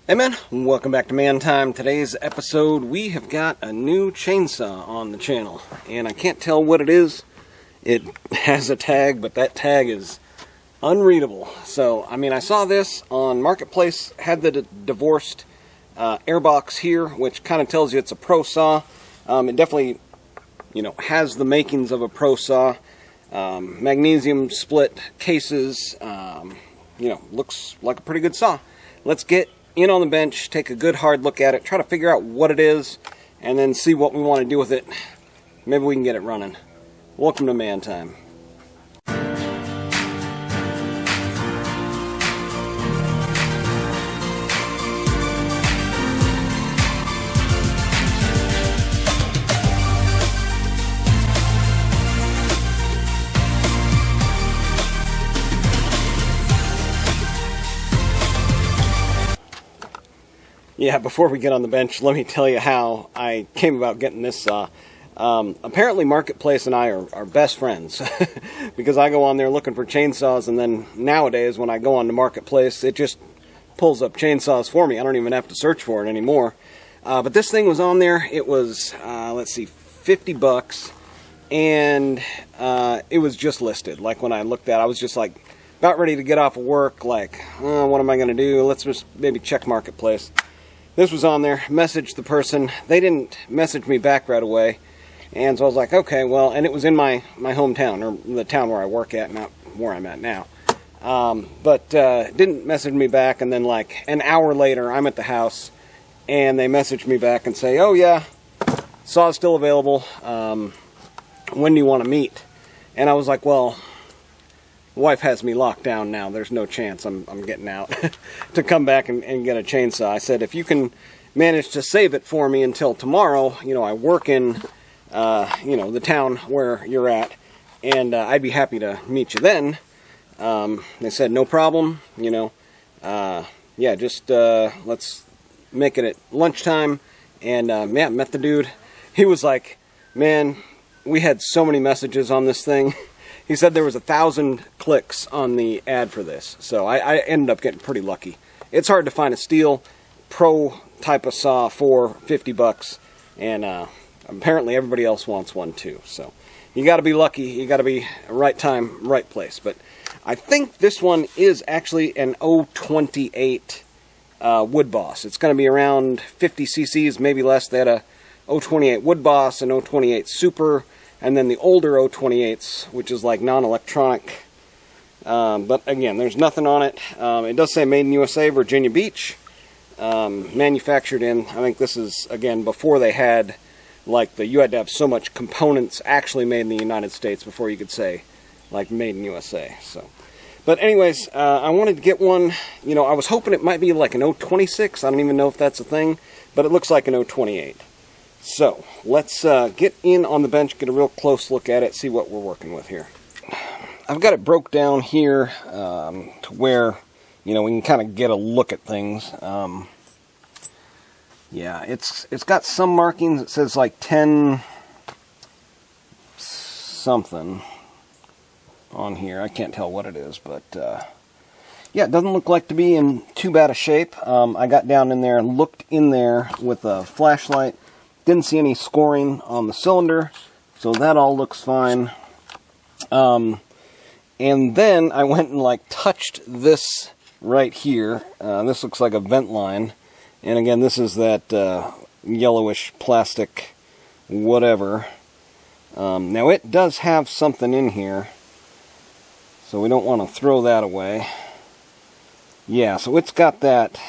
Hey man, welcome back to Man Time. Today's episode, we have got a new chainsaw on the channel, and I can't tell what it is. It has a tag, but that tag is unreadable. So, I saw this on Marketplace, had the divorced airbox here, which kind of tells you it's a pro saw. It definitely, has the makings of a pro saw. Magnesium split cases, looks like a pretty good saw. Let's get in on the bench, take a good hard look at it, try to figure out what it is, and then see what we want to do with it. Maybe we can get it running. Welcome to Man Time. Yeah, before we get on the bench, let me tell you how I came about getting this saw. Apparently Marketplace and I are best friends because I go on there looking for chainsaws, and then nowadays when I go on to Marketplace, it just pulls up chainsaws for me. I don't even have to search for it anymore. But this thing was on there. It was, $50, and it was just listed. Like when I looked at it, I was just like about ready to get off of work, like, what am I going to do? Let's just maybe check Marketplace. This was on there, messaged the person. They didn't message me back right away. And so I was like, okay, well, and it was in my hometown, or the town where I work at, not where I'm at now. But didn't message me back, and then like an hour later, I'm at the house, and they message me back and say, oh yeah, saw's still available. When do you want to meet? And I was like, well, wife has me locked down now. There's no chance I'm getting out to come back and get a chainsaw. I said, if you can manage to save it for me until tomorrow, I work in, the town where you're at, and I'd be happy to meet you then. They said, no problem, let's make it at lunchtime. And, met the dude. He was like, man, we had so many messages on this thing. He said there was 1,000 clicks on the ad for this, so I ended up getting pretty lucky. It's hard to find a Stihl pro type of saw for $50, and apparently everybody else wants one too. So you got to be lucky. You got to be right time, right place. But I think this one is actually an 028 Woodboss. It's going to be around 50 cc's, maybe less. They had a 028 Woodboss, an 028 Super, and then the older 028s, which is like non-electronic. But again, there's nothing on it. It does say made in USA, Virginia Beach. Manufactured in, I think this is, again, before they had, like, you had to have so much components actually made in the United States before you could say, like, made in USA. So, but anyways, I wanted to get one. I was hoping it might be like an 026. I don't even know if that's a thing, but it looks like an 028. So, let's get in on the bench, get a real close look at it, see what we're working with here. I've got it broke down here to where, we can kind of get a look at things. Yeah, it's got some markings. It says like 10 something on here. I can't tell what it is, but yeah, it doesn't look like to be in too bad a shape. I got down in there and looked in there with a flashlight. Didn't see any scoring on the cylinder, so that all looks fine. And then I went and touched this right here. This looks like a vent line. And again, this is that yellowish plastic whatever. Now it does have something in here, so we don't want to throw that away. Yeah, so it's got that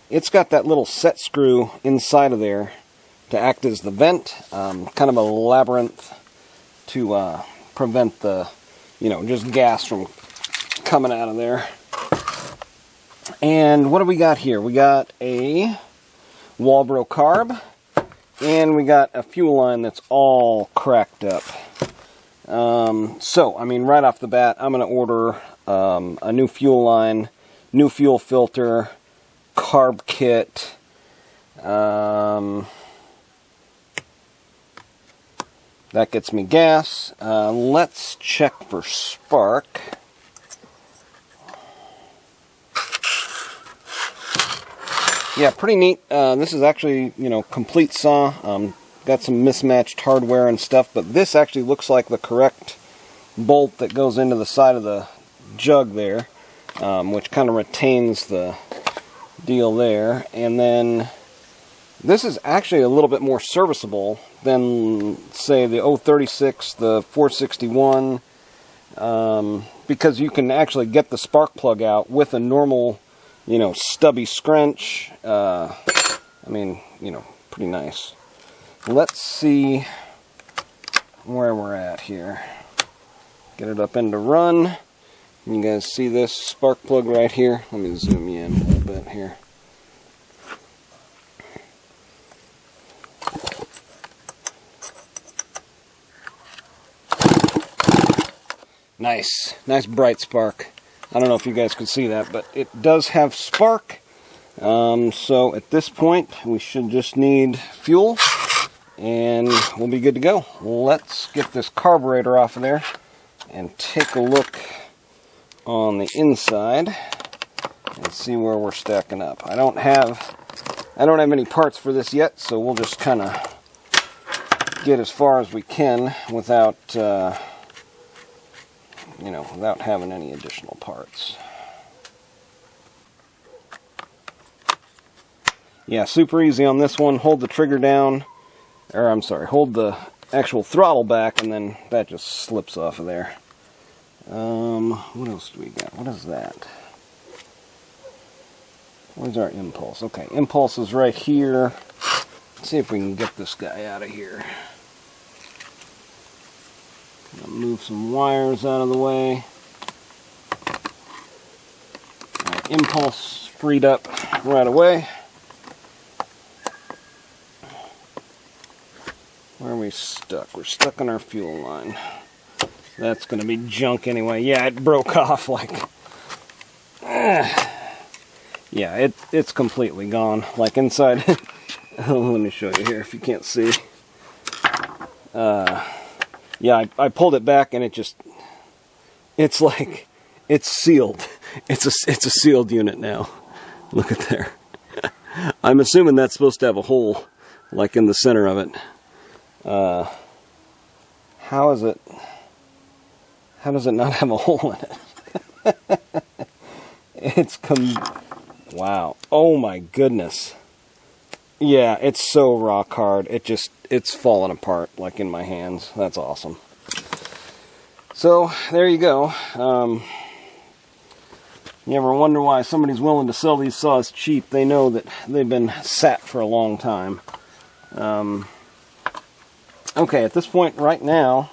little set screw inside of there to act as the vent, kind of a labyrinth to prevent the, just gas from coming out of there. And what do we got here? We got a Walbro carb, and we got a fuel line that's all cracked up. So, right off the bat, I'm going to order a new fuel line, new fuel filter, carb kit, that gets me gas. Let's check for spark. Yeah, pretty neat. This is actually, complete saw. Got some mismatched hardware and stuff, but this actually looks like the correct bolt that goes into the side of the jug there, which kind of retains the deal there. And then this is actually a little bit more serviceable than, say, the 036, the 461, because you can actually get the spark plug out with a normal, stubby scrunch. Pretty nice. Let's see where we're at here. Get it up into run. You guys see this spark plug right here? Let me zoom you in a little bit here. Nice bright spark. I don't know if you guys can see that, but it does have spark. So at this point, we should just need fuel, and we'll be good to go. Let's get this carburetor off of there and take a look on the inside and see where we're stacking up. I don't have any parts for this yet, so we'll just kind of get as far as we can without without having any additional parts. Yeah, super easy on this one. Hold the trigger down, hold the actual throttle back, and then that just slips off of there. What else do we got? What is that? Where's our impulse? Okay, impulse is right here. Let's see if we can get this guy out of here. Move some wires out of the way. Right, impulse freed up right away. Where are we stuck? We're stuck on our fuel line. That's going to be junk anyway. Yeah, it broke off like... yeah, it's completely gone. Like inside... Let me show you here if you can't see. Yeah, I pulled it back and it's like, it's sealed. It's a sealed unit now. Look at there. I'm assuming that's supposed to have a hole, like in the center of it. How does it not have a hole in it? Wow. Oh my goodness. Yeah, it's so rock hard. It's falling apart like in my hands. That's awesome. So, there you go. You ever wonder why somebody's willing to sell these saws cheap? They know that they've been sat for a long time. Okay, at this point right now,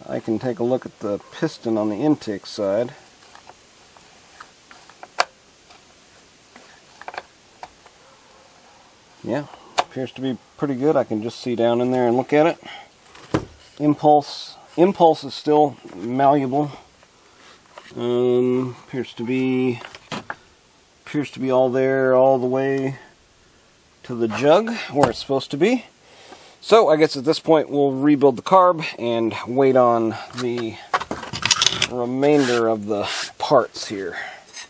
I can take a look at the piston on the intake side. Yeah, appears to be pretty good. I can just see down in there and look at it. Impulse is still malleable. Appears to be all there, all the way to the jug where it's supposed to be. So I guess at this point we'll rebuild the carb and wait on the remainder of the parts here.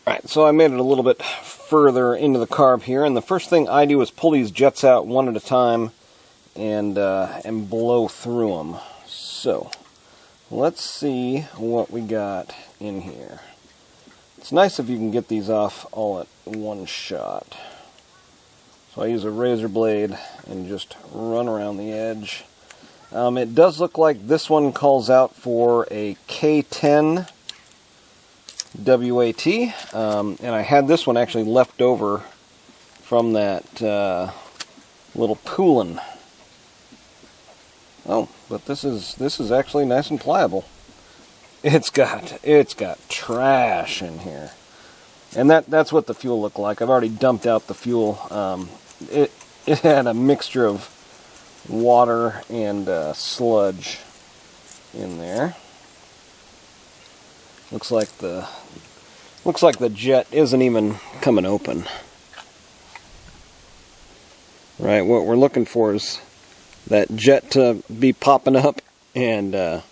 Alright, so I made it a little bit further into the carb here, and the first thing I do is pull these jets out one at a time and blow through them. So let's see what we got in here. It's nice if you can get these off all at one shot. So I use a razor blade and just run around the edge. It does look like this one calls out for a K10 WAT, and I had this one actually left over from that little poolin'. Oh, but this is actually nice and pliable. It's got trash in here, and that's what the fuel looked like. I've already dumped out the fuel. It had a mixture of water and sludge in there. Looks like the jet isn't even coming open. Right, what we're looking for is that jet to be popping up, and it's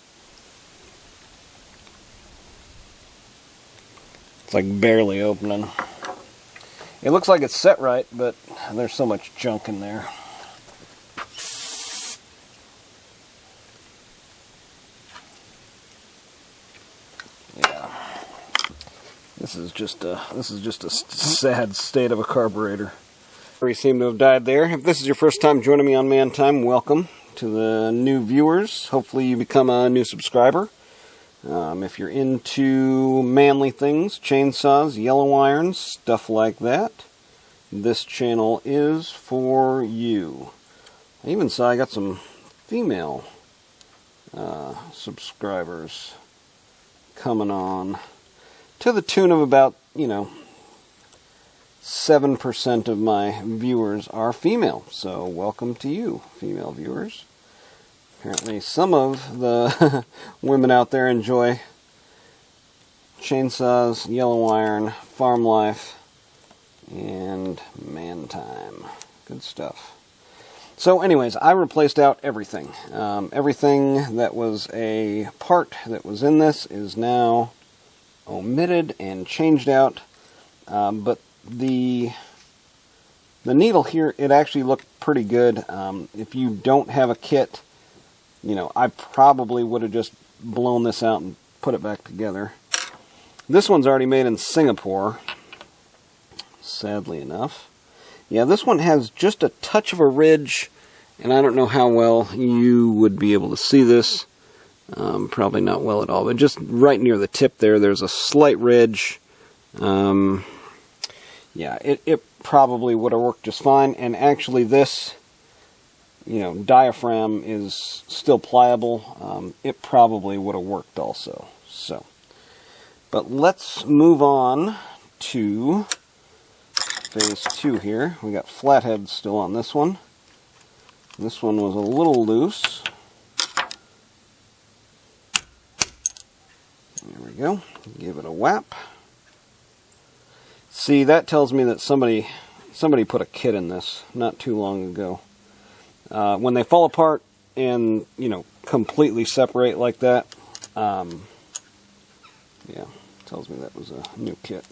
like barely opening. It looks like it's set right, but there's so much junk in there. Yeah. This is just a sad state of a carburetor. We seem to have died there. If this is your first time joining me on Man Time, welcome to the new viewers. Hopefully you become a new subscriber. If you're into manly things, chainsaws, yellow irons, stuff like that, this channel is for you. I even saw I got some female subscribers coming on to the tune of about, 7% of my viewers are female. So welcome to you, female viewers. Apparently some of the women out there enjoy chainsaws, yellow iron, farm life, and Man Time. Good stuff. So anyways, I replaced out everything. Everything that was a part that was in this is now omitted and changed out. But the needle here, it actually looked pretty good. If you don't have a kit, I probably would have just blown this out and put it back together. This one's already made in Singapore, sadly enough. Yeah, this one has just a touch of a ridge, and I don't know how well you would be able to see this. Probably not well at all, but just right near the tip there's a slight ridge. Yeah, it probably would have worked just fine, and actually this, diaphragm is still pliable. It probably would have worked also. So, but let's move on to phase 2 here. We got flatheads still on this one. This one was a little loose. There we go. Give it a whap. See, that tells me that somebody put a kit in this not too long ago. When they fall apart and, completely separate like that, yeah, tells me that was a new kit.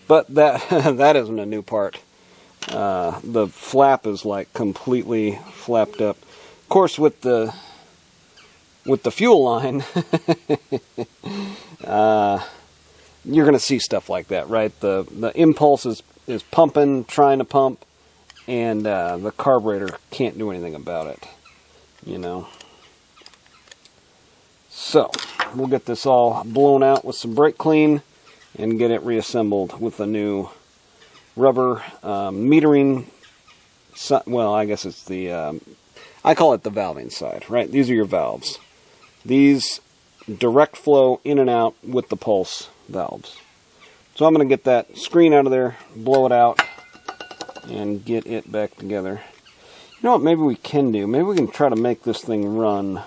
But that that isn't a new part. The flap is like completely flapped up. Of course, with the fuel line, you're going to see stuff like that, right? The impulse is pumping, trying to pump, and the carburetor can't do anything about it, So, we'll get this all blown out with some brake clean and get it reassembled with a new rubber metering, well, I guess it's the, I call it the valving side, right? These are your valves. These direct flow in and out with the pulse valves. So I'm going to get that screen out of there, blow it out, and get it back together. You know what maybe we can do? Maybe we can try to make this thing run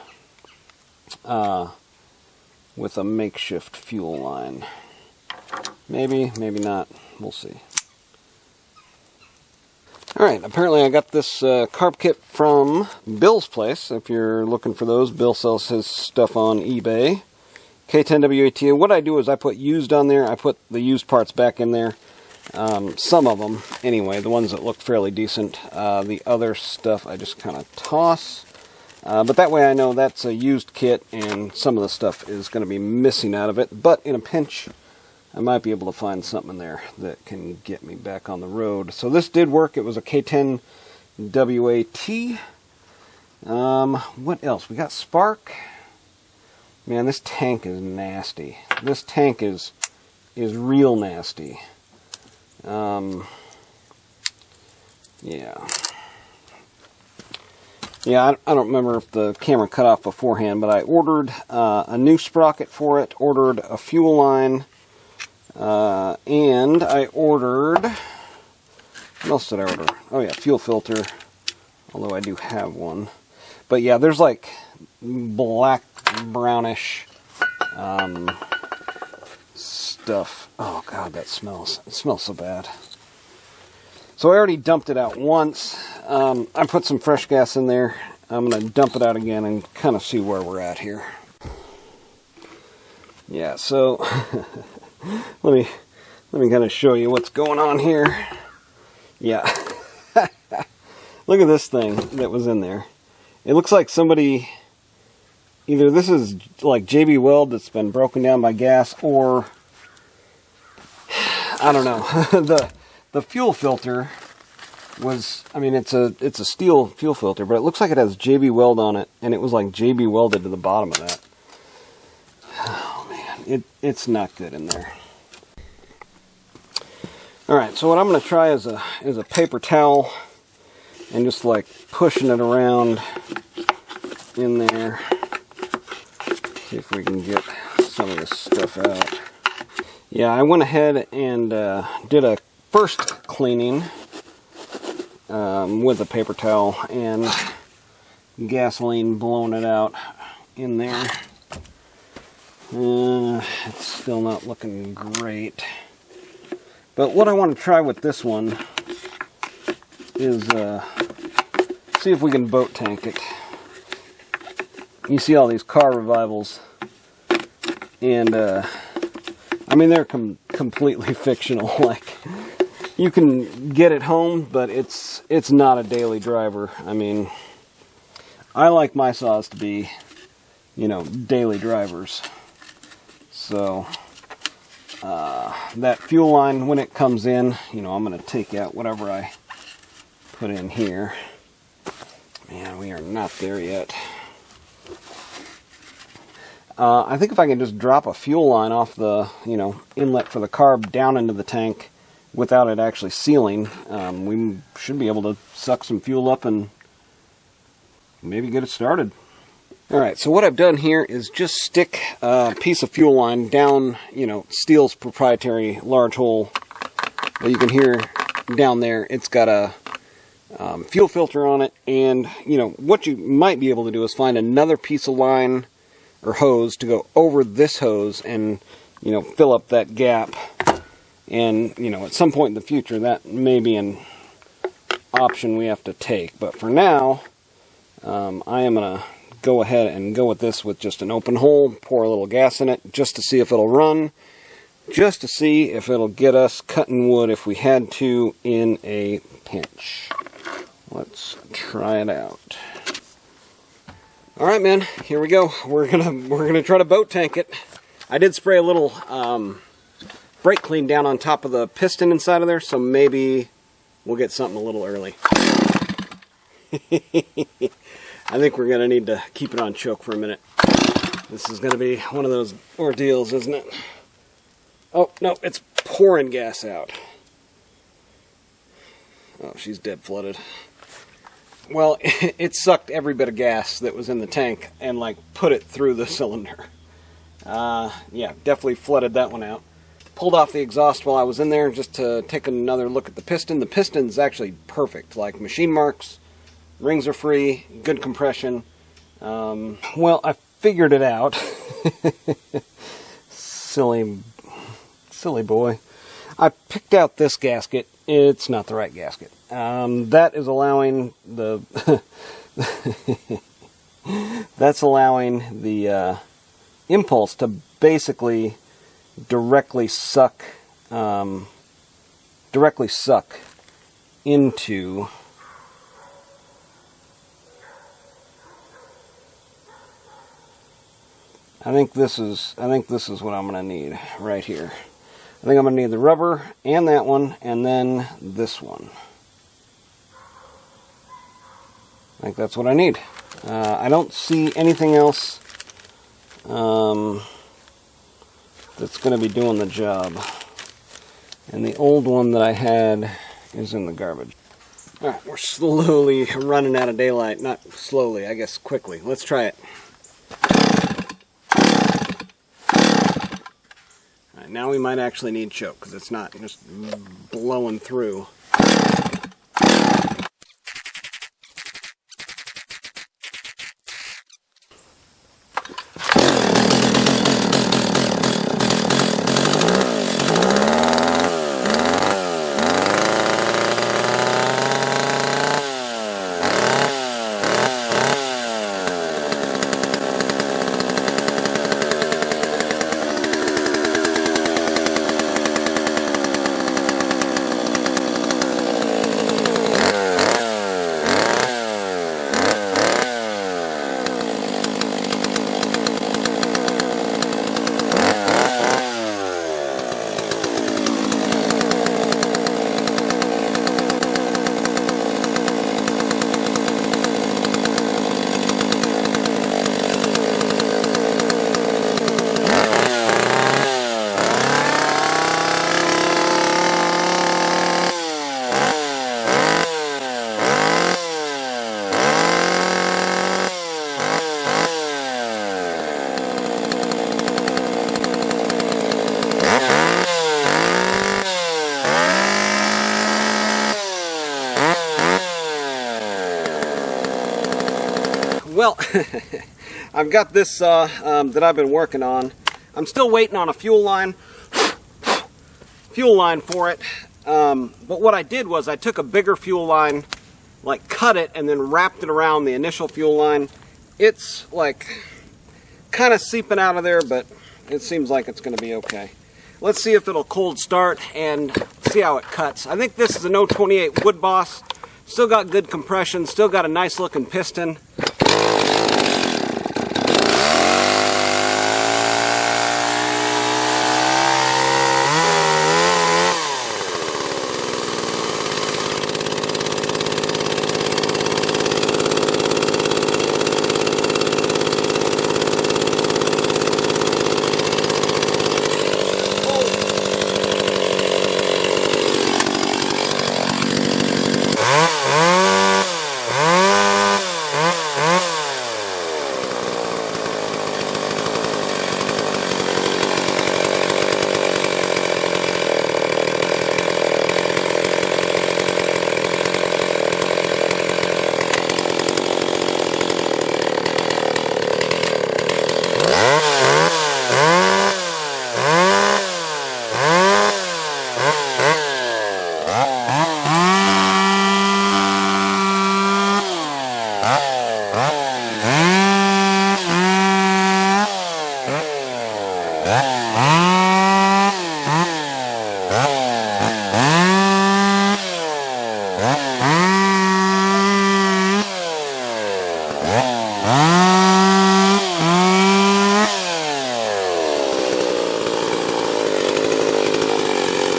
with a makeshift fuel line. Maybe, maybe not. We'll see. Alright, apparently I got this carb kit from Bill's place. If you're looking for those, Bill sells his stuff on eBay. K10WATA. What I do is I put used on there. I put the used parts back in there. Some of them, anyway, the ones that look fairly decent. The other stuff I just kind of toss. But that way I know that's a used kit and some of the stuff is going to be missing out of it. But in a pinch, I might be able to find something in there that can get me back on the road. So this did work. It was a K10 WAT. What else? We got spark. Man, this tank is nasty. This tank is real nasty. Yeah. Yeah, I don't remember if the camera cut off beforehand, but I ordered a new sprocket for it, ordered a fuel line, and I ordered, what else did I order? Oh yeah, fuel filter, although I do have one. But yeah, there's like black, brownish stuff. Oh god, that smells. It smells so bad. So I already dumped it out once. I put some fresh gas in there. I'm going to dump it out again and kind of see where we're at here. Yeah, so let me kind of show you what's going on here. Yeah. Look at this thing that was in there. It looks like somebody, either this is like JB Weld that's been broken down by gas, or I don't know. the fuel filter was, I mean, it's a Stihl fuel filter, but it looks like it has JB Weld on it, and it was like JB welded to the bottom of that. Oh man, it's not good in there. All right, so what I'm going to try is a paper towel, and just like pushing it around in there. See if we can get some of this stuff out. Yeah, I went ahead and did a first cleaning with a paper towel and gasoline blowing it out in there. It's still not looking great. But what I want to try with this one is see if we can boat tank it. You see all these car revivals, and I mean, they're completely fictional. Like, you can get it home, but it's not a daily driver. I mean, I like my saws to be, you know, daily drivers. So that fuel line, when it comes in, you know, I'm going to take out whatever I put in here. Man, we are not there yet. I think if I can just drop a fuel line off the, you know, inlet for the carb down into the tank without it actually sealing, we should be able to suck some fuel up and maybe get it started. Alright, so what I've done here is just stick a piece of fuel line down, you know, Stihl's proprietary large hole that you can hear down there. It's got a fuel filter on it, and, you know, what you might be able to do is find another piece of line or hose to go over this hose and, you know, fill up that gap. And, you know, at some point in the future, that may be an option we have to take. But for now, I am going to go ahead and go with this with just an open hole, pour a little gas in it, just to see if it'll run, just to see if it'll get us cutting wood if we had to in a pinch. Let's try it out. All right, man, here we go. We're gonna try to boat tank it. I did spray a little brake clean down on top of the piston inside of there, so maybe we'll get something a little early. I think we're gonna need to keep it on choke for a minute. This is gonna be one of those ordeals, isn't it? Oh no, it's pouring gas out. Oh, she's dead flooded. Well, it sucked every bit of gas that was in the tank and, like, put it through the cylinder. Yeah, definitely flooded that one out. Pulled off the exhaust while I was in there just to take another look at the piston. The piston's actually perfect, like machine marks, rings are free, good compression. Well, I figured it out. Silly boy. I picked out this gasket. It's not the right gasket. That is allowing the that's allowing the impulse to basically directly suck into I think this is what I'm going to need right here. I think I'm going to need the rubber and that one, and then this one. I think that's what I need. I don't see anything else that's going to be doing the job. And the old one that I had is in the garbage. Alright, we're slowly running out of daylight. Not slowly, I guess quickly. Let's try it. Alright, now we might actually need choke, because it's not just blowing through. Well, I've got this that I've been working on. I'm still waiting on a fuel line for it. But what I did was I took a bigger fuel line, like cut it, and then wrapped it around the initial fuel line. It's like kind of seeping out of there, but it seems like it's going to be okay. Let's see if it'll cold start and see how it cuts. I think this is an 028 Woodboss. Still got good compression, still got a nice looking piston.